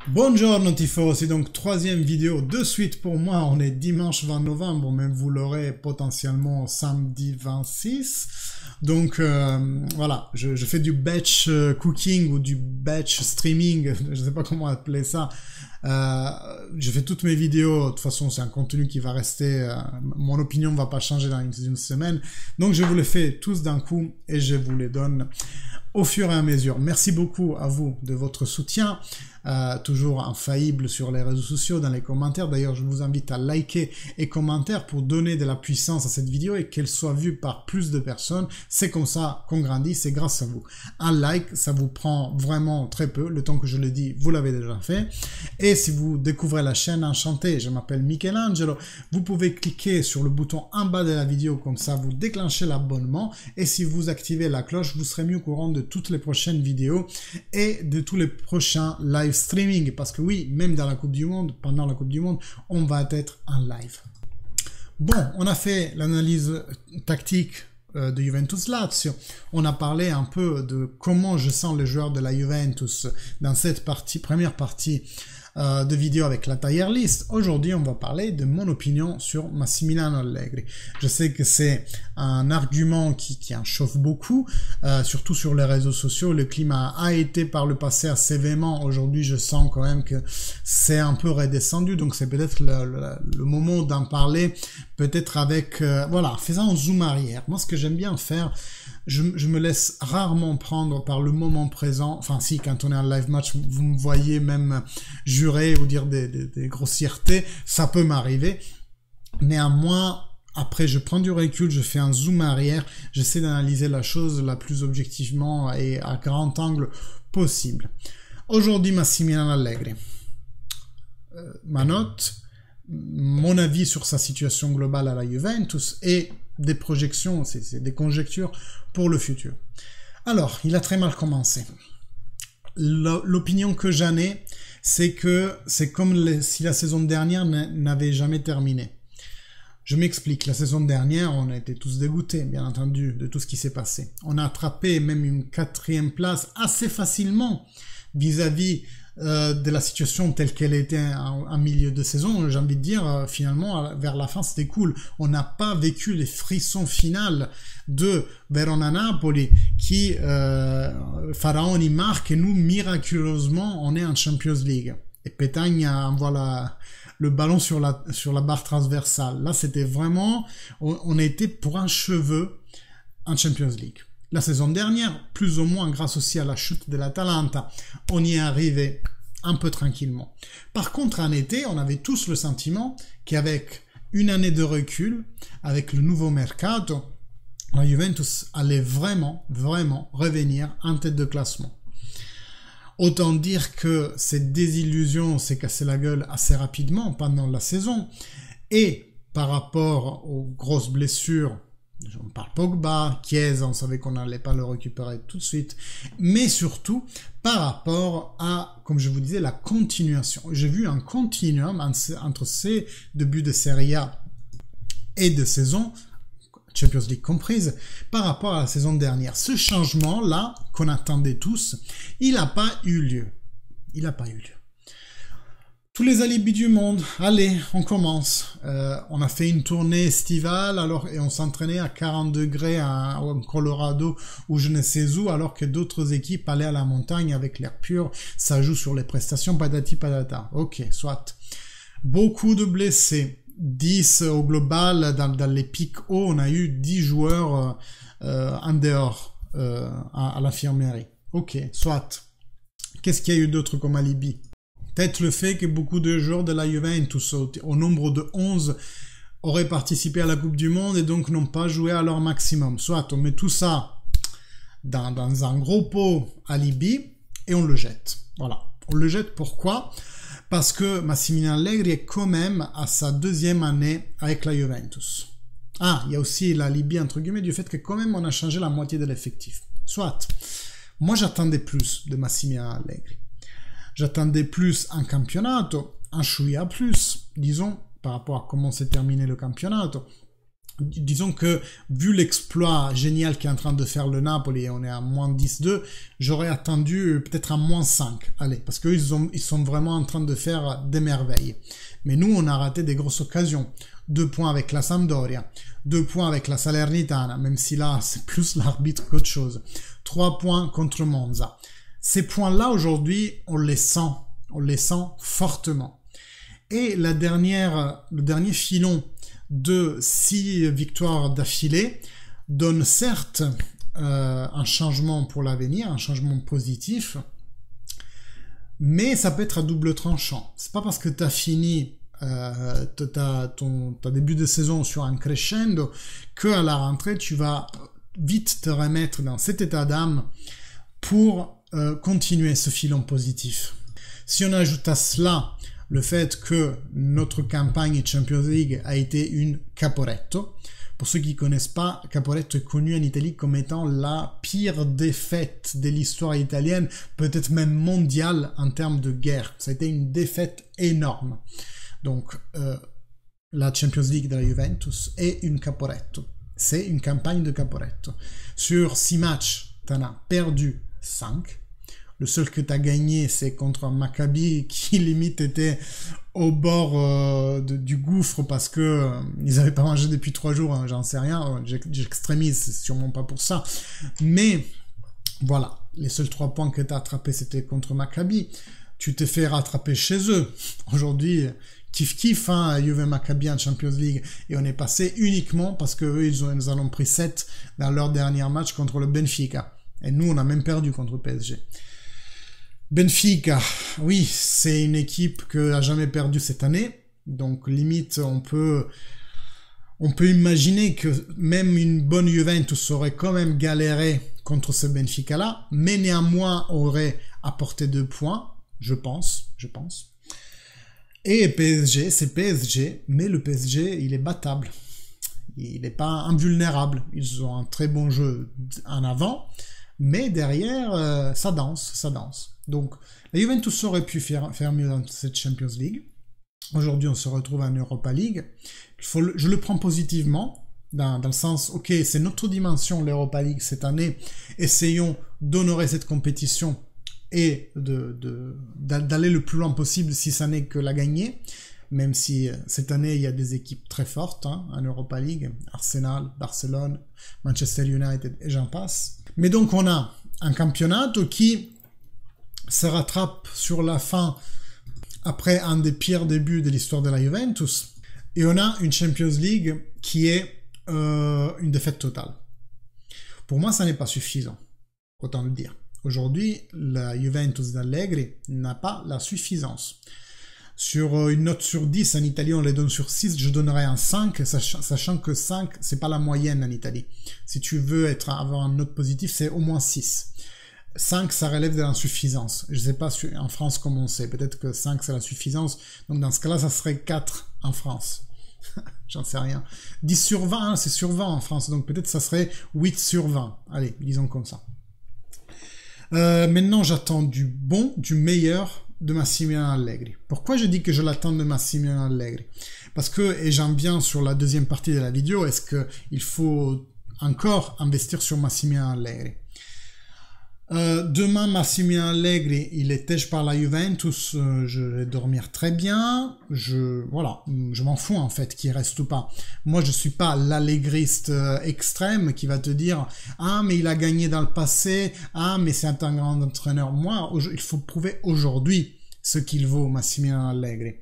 Buongiorno tifosi, donc troisième vidéo de suite pour moi, on est dimanche 20 novembre, mais vous l'aurez potentiellement samedi 26. Donc voilà, je fais du batch cooking ou du batch streaming, je ne sais pas comment appeler ça. Je fais toutes mes vidéos, de toute façon c'est un contenu qui va rester, mon opinion ne va pas changer dans une semaine. Donc je vous les fais tous d'un coup et je vous les donne au fur et à mesure. Merci beaucoup à vous de votre soutien, toujours infaillible sur les réseaux sociaux, dans les commentaires. D'ailleurs, je vous invite à liker et commenter pour donner de la puissance à cette vidéo et qu'elle soit vue par plus de personnes. C'est comme ça qu'on grandit, c'est grâce à vous. Un like, ça vous prend vraiment très peu. Le temps que je le dis, vous l'avez déjà fait. Et si vous découvrez la chaîne, enchanté, je m'appelle Michelangelo. Vous pouvez cliquer sur le bouton en bas de la vidéo, comme ça vous déclenchez l'abonnement. Et si vous activez la cloche, vous serez mis au courant de toutes les prochaines vidéos et de tous les prochains live streaming, parce que oui, même dans la Coupe du Monde, pendant la Coupe du Monde, on va être en live. Bon, on a fait l'analyse tactique de Juventus Lazio, on a parlé un peu de comment je sens les joueurs de la Juventus dans cette première partie de vidéo avec la tier list. Aujourd'hui, on va parler de mon opinion sur Massimiliano Allegri. Je sais que c'est un argument qui en chauffe beaucoup, surtout sur les réseaux sociaux. Le climat a été par le passé assez véhément. Aujourd'hui, je sens quand même que c'est un peu redescendu, donc c'est peut-être le moment d'en parler, peut-être avec, voilà, faisant un zoom arrière. Moi, ce que j'aime bien faire, je me laisse rarement prendre par le moment présent. Enfin, si, quand on est en live match, vous me voyez même jurer ou dire des grossièretés, ça peut m'arriver. Néanmoins, après, je prends du recul, je fais un zoom arrière, j'essaie d'analyser la chose la plus objectivement et à grand angle possible. Aujourd'hui, Massimiliano Allegri. Ma note, mon avis sur sa situation globale à la Juventus et des projections, c'est des conjectures pour le futur. Alors, il a très mal commencé. L'opinion que j'en ai, c'est que c'est comme si la saison dernière n'avait jamais terminé. Je m'explique, la saison dernière, on a été tous dégoûtés, bien entendu, de tout ce qui s'est passé. On a attrapé même une 4e place assez facilement vis-à-vis de la situation telle qu'elle était en milieu de saison. J'ai envie de dire, finalement, vers la fin, c'était cool. On n'a pas vécu les frissons finales de Verona-Napoli qui, Faraoni marque et nous, miraculeusement, on est en Champions League. Et Petagna envoie le ballon sur la barre transversale. Là, c'était vraiment, on était pour un cheveu en Champions League. La saison dernière, plus ou moins grâce aussi à la chute de l'Atalanta, on y est arrivé un peu tranquillement. Par contre, en été, on avait tous le sentiment qu'avec une année de recul, avec le nouveau mercato, la Juventus allait vraiment, vraiment revenir en tête de classement. Autant dire que cette désillusion s'est cassée la gueule assez rapidement pendant la saison, et par rapport aux grosses blessures, on parle Pogba, Chiesa, on savait qu'on n'allait pas le récupérer tout de suite, mais surtout par rapport à, comme je vous disais, la continuation. J'ai vu un continuum entre ces débuts de Serie A et de saison, Champions League comprise, par rapport à la saison dernière. Ce changement-là, qu'on attendait tous, il n'a pas eu lieu. Il n'a pas eu lieu. Tous les alibis du monde, allez, on commence. On a fait une tournée estivale et on s'entraînait à 40 degrés en Colorado ou je ne sais où, alors que d'autres équipes allaient à la montagne avec l'air pur. Ça joue sur les prestations, patati patata. Ok, soit. Beaucoup de blessés. 10 au global, dans les pics hauts, on a eu 10 joueurs en dehors à l'infirmerie. Ok, soit. Qu'est-ce qu'il y a eu d'autre comme alibi? Peut-être le fait que beaucoup de joueurs de la Juventus, au nombre de 11, auraient participé à la Coupe du Monde et donc n'ont pas joué à leur maximum. Soit on met tout ça dans un gros pot alibi et on le jette. Voilà. On le jette pourquoi? Parce que Massimiliano Allegri est quand même à sa 2e année avec la Juventus. Ah, il y a aussi l'alibi entre guillemets du fait que quand même on a changé la moitié de l'effectif. Soit. Moi j'attendais plus de Massimiliano Allegri. J'attendais plus un campionato, un chouïa plus, disons, par rapport à comment s'est terminé le campionato. disons que, vu l'exploit génial qu'est en train de faire le Napoli, on est à moins 10-2, j'aurais attendu peut-être à moins 5. Allez, parce qu'eux, ils sont vraiment en train de faire des merveilles. Mais nous, on a raté des grosses occasions. 2 points avec la Sampdoria, 2 points avec la Salernitana, même si là, c'est plus l'arbitre qu'autre chose. 3 points contre Monza. Ces points-là, aujourd'hui, on les sent fortement. Et le dernier filon de 6 victoires d'affilée donne certes un changement pour l'avenir, un changement positif, mais ça peut être à double tranchant. C'est pas parce que tu as fini ton début de saison sur un crescendo que à la rentrée tu vas vite te remettre dans cet état d'âme pour continuer ce filon positif. Si on ajoute à cela le fait que notre campagne Champions League a été une Caporetto. Pour ceux qui ne connaissent pas, Caporetto est connu en Italie comme étant la pire défaite de l'histoire italienne, peut-être même mondiale en termes de guerre. Ça a été une défaite énorme. Donc, la Champions League de la Juventus est une Caporetto. C'est une campagne de Caporetto. Sur 6 matchs, tu en as perdu 5. Le seul que tu as gagné, c'est contre un Maccabi qui limite était au bord du gouffre parce que ils n'avaient pas mangé depuis 3 jours, hein, j'en sais rien, j'extrémise, c'est sûrement pas pour ça. Mais voilà, les seuls 3 points que tu as attrapés, c'était contre Maccabi. Tu t'es fait rattraper chez eux. Aujourd'hui, kiff, hein, Juve Maccabi en Champions League, et on est passé uniquement parce que eux, nous en ont pris 7 dans leur dernier match contre le Benfica. Et nous, on a même perdu contre PSG. Benfica, oui, c'est une équipe qui n'a jamais perdu cette année, donc limite on peut imaginer que même une bonne Juventus aurait quand même galéré contre ce Benfica-là, mais néanmoins aurait apporté 2 points, je pense. Et PSG, c'est PSG, mais le PSG, il est battable, il n'est pas invulnérable, ils ont un très bon jeu en avant, mais derrière, ça danse. Donc, la Juventus aurait pu faire mieux dans cette Champions League. Aujourd'hui, on se retrouve en Europa League. Je le prends positivement, dans le sens, ok, c'est notre dimension, l'Europa League, cette année. Essayons d'honorer cette compétition et d'aller le plus loin possible, si ça n'est que la gagner. Même si cette année, il y a des équipes très fortes hein, en Europa League. Arsenal, Barcelone, Manchester United et j'en passe. Mais donc, on a un championnat qui se rattrape sur la fin après un des pires débuts de l'histoire de la Juventus. Et on a une Champions League qui est une défaite totale. Pour moi, ça n'est pas suffisant, autant le dire. Aujourd'hui, la Juventus d'Allegri n'a pas la suffisance. Sur une note sur 10, en Italie, on les donne sur 6, je donnerais un 5, sachant que 5, c'est pas la moyenne en Italie. Si tu veux avoir une note positive, c'est au moins 6. 5, ça relève de l'insuffisance. Je ne sais pas en France comment c'est. Peut-être que 5, c'est la suffisance. Donc, dans ce cas-là, ça serait 4 en France. J'en sais rien. 10 sur 20, hein, c'est sur 20 en France. Donc, peut-être ça serait 8 sur 20. Allez, disons comme ça. Maintenant, j'attends du bon, du meilleur de Massimiliano Allegri. Pourquoi je dis que je l'attends de Massimiliano Allegri? Parce que, et j'en viens sur la deuxième partie de la vidéo, est-ce qu'il faut encore investir sur Massimiliano Allegri? Demain, Massimiliano Allegri, il est têche par la Juventus, je vais dormir très bien, voilà, je m'en fous en fait qu'il reste ou pas. Moi, je suis pas l'allégriste extrême qui va te dire « Ah, mais il a gagné dans le passé, ah, mais c'est un grand entraîneur. » Moi, il faut prouver aujourd'hui ce qu'il vaut, Massimiliano Allegri.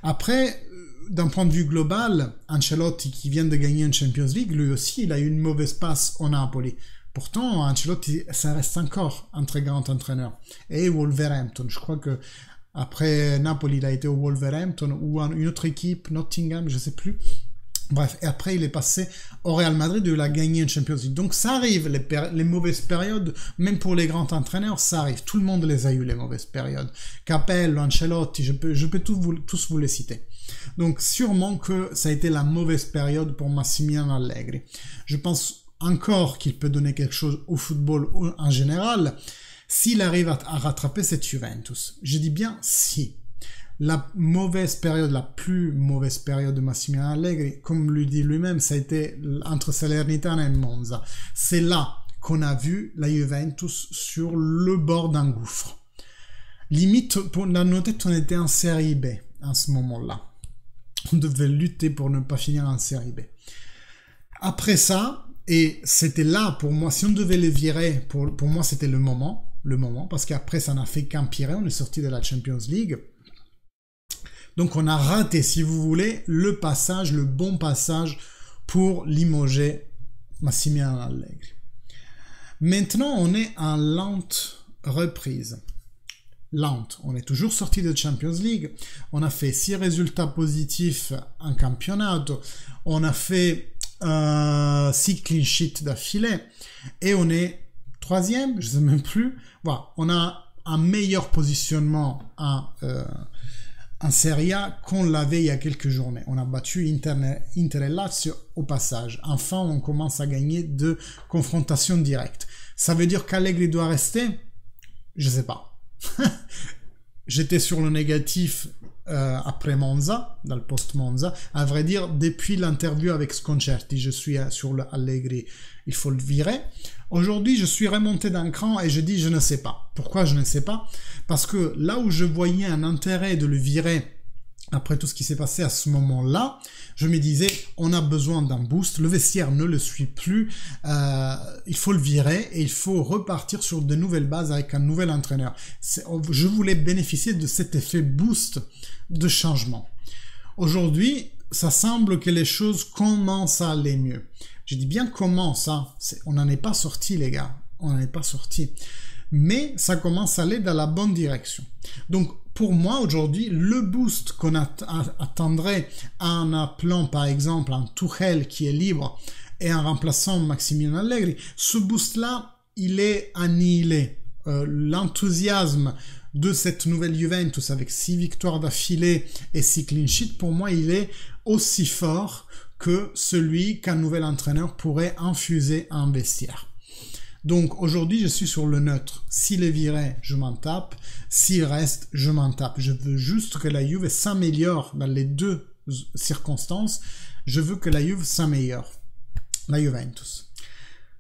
Après, d'un point de vue global, Ancelotti, qui vient de gagner une Champions League, lui aussi, il a eu une mauvaise passe au Napoli. Pourtant, Ancelotti, ça reste encore un très grand entraîneur. Et Wolverhampton, je crois que après Napoli, il a été au Wolverhampton ou à une autre équipe, Nottingham, je ne sais plus. Bref, et après, il est passé au Real Madrid où il a gagné une Champions League. Donc, ça arrive, les mauvaises périodes, même pour les grands entraîneurs, ça arrive. Tout le monde les a eu, les mauvaises périodes. Capello, Ancelotti, je peux tous vous les citer. Donc, sûrement que ça a été la mauvaise période pour Massimiliano Allegri. Je pense encore qu'il peut donner quelque chose au football en général, s'il arrive à rattraper cette Juventus. Je dis bien si. La mauvaise période, la plus mauvaise période de Massimiliano Allegri, comme le dit lui-même, ça a été entre Salernitana et Monza. C'est là qu'on a vu la Juventus sur le bord d'un gouffre. Limite, pour la nos têtes, on était en série B à ce moment-là. On devait lutter pour ne pas finir en série B. Après ça, et c'était là pour moi, si on devait les virer, pour moi c'était le moment, parce qu'après ça n'a fait qu'empirer, on est sorti de la Champions League. Donc on a raté, si vous voulez, le bon passage pour limoger Massimiliano Allegri. Maintenant, on est en lente reprise. Lente. On est toujours sorti de Champions League. On a fait 6 résultats positifs en campionato. On a fait 6 clean sheets d'affilée. Et on est 3e, je ne sais même plus. Voilà. On a un meilleur positionnement en Serie A qu'on l'avait il y a quelques journées. On a battu Inter et Lazio au passage. Enfin, on commence à gagner de confrontations directes. Ça veut dire qu'Allegri doit rester? Je sais pas. J'étais sur le négatif après Monza, dans le post-Monza. À vrai dire, depuis l'interview avec Sconcerti, je suis sur le Allegri, il faut le virer. Aujourd'hui, je suis remonté d'un cran et je dis je ne sais pas. Pourquoi je ne sais pas? Parce que là où je voyais un intérêt de le virer après tout ce qui s'est passé à ce moment-là, je me disais, on a besoin d'un boost, le vestiaire ne le suit plus, il faut le virer et il faut repartir sur de nouvelles bases avec un nouvel entraîneur. Je voulais bénéficier de cet effet boost de changement. Aujourd'hui, ça semble que les choses commencent à aller mieux. Je dis bien commence, hein. On n'en est pas sorti les gars, on n'en est pas sorti. Mais ça commence à aller dans la bonne direction. Donc, pour moi, aujourd'hui, le boost qu'on attendrait en appelant, par exemple, un Tuchel qui est libre et en remplaçant Massimiliano Allegri, ce boost-là, il est annihilé. L'enthousiasme de cette nouvelle Juventus avec 6 victoires d'affilée et 6 clean sheets, pour moi, il est aussi fort que celui qu'un nouvel entraîneur pourrait infuser en vestiaire. Donc aujourd'hui, je suis sur le neutre. S'il est viré, je m'en tape. S'il reste, je m'en tape. Je veux juste que la Juve s'améliore dans les deux circonstances. Je veux que la Juve s'améliore. La Juventus.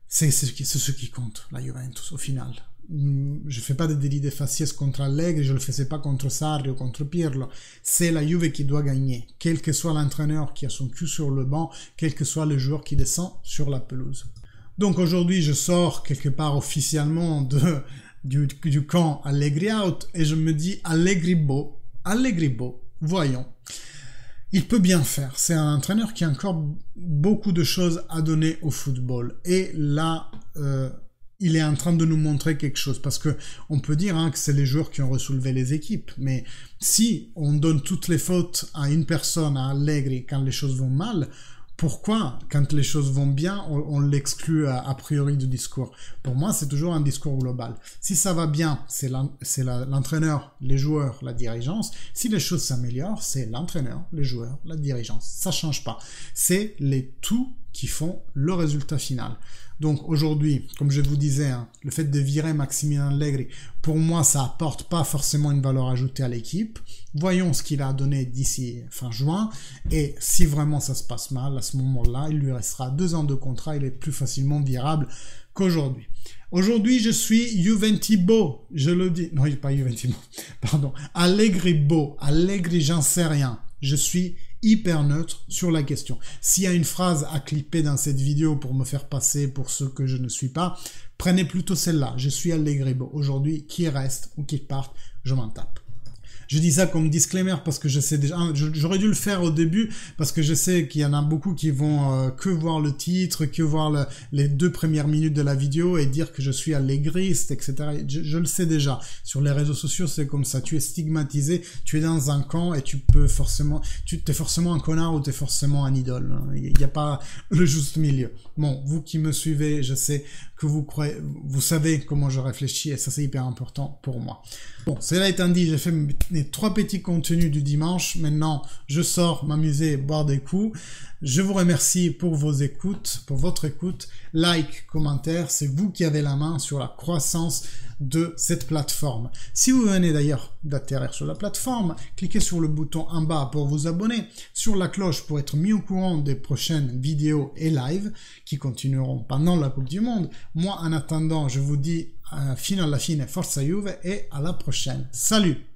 C'est ce qui compte, la Juventus, au final. Je fais pas de délit de faciès contre Allegri, je le faisais pas contre Sarri ou contre Pirlo. C'est la Juve qui doit gagner. Quel que soit l'entraîneur qui a son cul sur le banc, quel que soit le joueur qui descend sur la pelouse. Donc aujourd'hui, je sors quelque part officiellement du camp Allegri out et je me dis Allegri beau, voyons. Il peut bien faire. C'est un entraîneur qui a encore beaucoup de choses à donner au football. Et là, il est en train de nous montrer quelque chose. Parce que on peut dire que c'est les joueurs qui ont ressoulevé les équipes. Mais si on donne toutes les fautes à une personne, à Allegri, quand les choses vont mal, pourquoi, quand les choses vont bien, on l'exclut a priori du discours? Pour moi, c'est toujours un discours global. Si ça va bien, c'est l'entraîneur, les joueurs, la dirigeance. Si les choses s'améliorent, c'est l'entraîneur, les joueurs, la dirigeance. Ça change pas. C'est les tout qui font le résultat final. Donc aujourd'hui, comme je vous disais, le fait de virer Massimiliano Allegri, pour moi, ça apporte pas forcément une valeur ajoutée à l'équipe. Voyons ce qu'il a donné d'ici fin juin. Et si vraiment ça se passe mal, à ce moment-là, il lui restera 2 ans de contrat. Il est plus facilement virable qu'aujourd'hui. Aujourd'hui, je suis Juventibo, je le dis. Non, pas Juventibo, pardon. Allegribo, Allegri, j'en sais rien. Je suis hyper neutre sur la question. S'il y a une phrase à clipper dans cette vidéo pour me faire passer pour ce que je ne suis pas, prenez plutôt celle-là. Je suis Allegribo. Aujourd'hui, qui reste ou qui parte, je m'en tape. Je dis ça comme disclaimer parce que je sais déjà, j'aurais dû le faire au début parce que je sais qu'il y en a beaucoup qui vont que voir le titre, que voir les 2 premières minutes de la vidéo et dire que je suis allégriste, etc. Je le sais déjà. Sur les réseaux sociaux, c'est comme ça. Tu es stigmatisé, tu es dans un camp et tu es forcément un connard ou tu es forcément un idole. Il n'y a pas le juste milieu. Bon, vous qui me suivez, je sais que vous savez comment je réfléchis et ça c'est hyper important pour moi. Bon, cela étant dit, j'ai fait mes les 3 petits contenus du dimanche. Maintenant, je sors m'amuser, boire des coups. Je vous remercie pour vos écoutes, pour votre écoute. Like, commentaire, c'est vous qui avez la main sur la croissance de cette plateforme. Si vous venez d'ailleurs d'atterrir sur la plateforme, cliquez sur le bouton en bas pour vous abonner, sur la cloche pour être mis au courant des prochaines vidéos et live qui continueront pendant la Coupe du Monde. Moi, en attendant, je vous dis fino alla fine, forza Juve et à la prochaine. Salut!